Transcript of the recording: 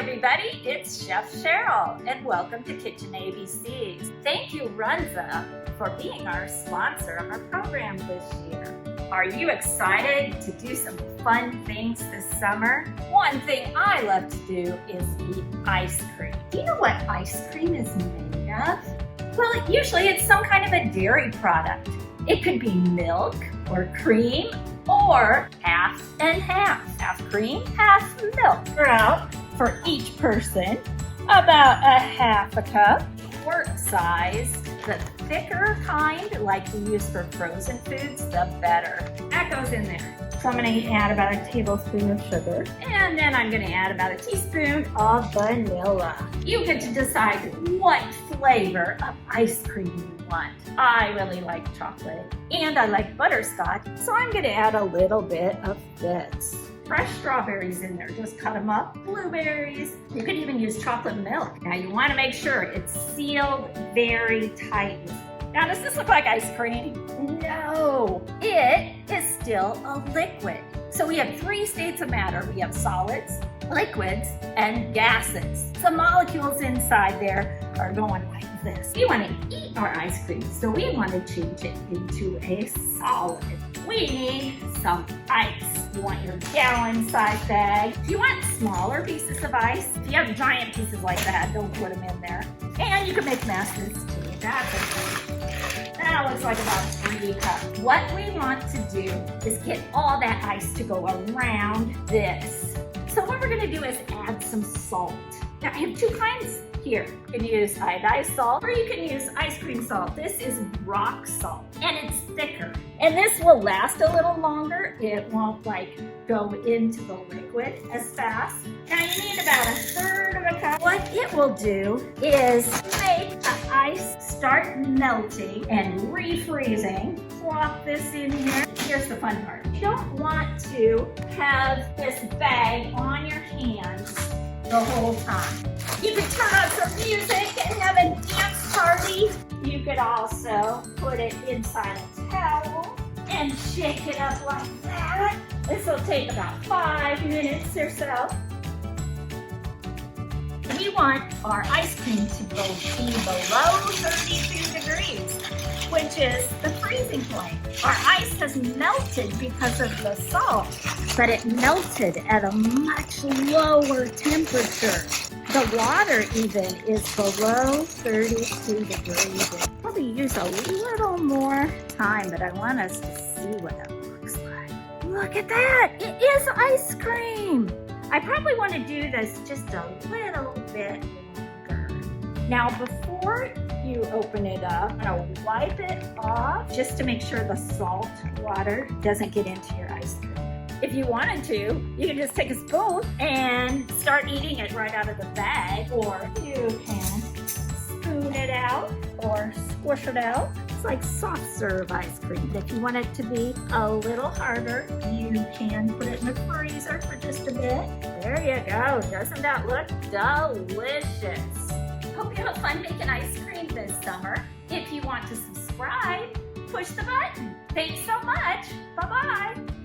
everybody, it's Chef Cheryl, and welcome to Kitchen ABCs. Thank you, Runza, for being our sponsor of our program this year. Are you excited to do some fun things this summer? One thing I love to do is eat ice cream. Do you know what ice cream is made of? Well, usually it's some kind of a dairy product. It could be milk or cream or half and half. Half cream, half milk. We're out for each person about a half a cup. Quart size, the thicker kind like we use for frozen foods, the better. That goes in there. So I'm going to add about a tablespoon of sugar. And then I'm going to add about a teaspoon of vanilla. You get to decide what flavor of ice cream you want. I really like chocolate and I like butterscotch, so I'm going to add a little bit of this. Fresh strawberries in there, just cut them up. Blueberries, you could even use chocolate milk. Now you want to make sure it's sealed very tightly. Now does this look like ice cream? No, it is still a liquid. So we have three states of matter. We have solids, liquids, and gases. The molecules inside there are going like this. We want to eat our ice cream, so we want to change it into a solid. We need some ice. You want your gallon-sized bag. If you want smaller pieces of ice, if you have giant pieces like that, don't put them in there. And you can make masses too. That's okay. That looks like about 3 cups. What we want to do is get all that ice to go around this. So what we're going to do is add some salt. Now I have 2 kinds here. You can use iodized salt or you can use ice cream salt. This is rock salt and it's thicker. And this will last a little longer. It won't go into the liquid as fast. Now you need about 1/3 of a cup. What it will do is make the ice start melting and refreezing. Plop this in here. Here's the fun part. You don't want to have this bag on your hands the whole time. You could turn on some music and have a dance party. You could also put it inside a towel and shake it up like that. This will take about 5 minutes or so. We want our ice cream to be below 32 degrees, which is the freezing point. Our ice has melted because of the salt, but it melted at a much lower temperature. The water even is below 32 degrees. Probably use a little more time, but I want us to see what it looks like. Look at that! It is ice cream! I probably want to do this just a little bit longer. Now before you open it up, I'm going to wipe it off just to make sure the salt water doesn't get into your ice cream. If you wanted to, you can just take a spoon and start eating it right out of the bag, or you can spoon it out or squish it out. It's like soft serve ice cream. If you want it to be a little harder, you can put it in the freezer for just a bit. There you go. Doesn't that look delicious? Hope you have fun making ice cream this summer. If you want to subscribe, push the button. Thanks so much. Bye-bye.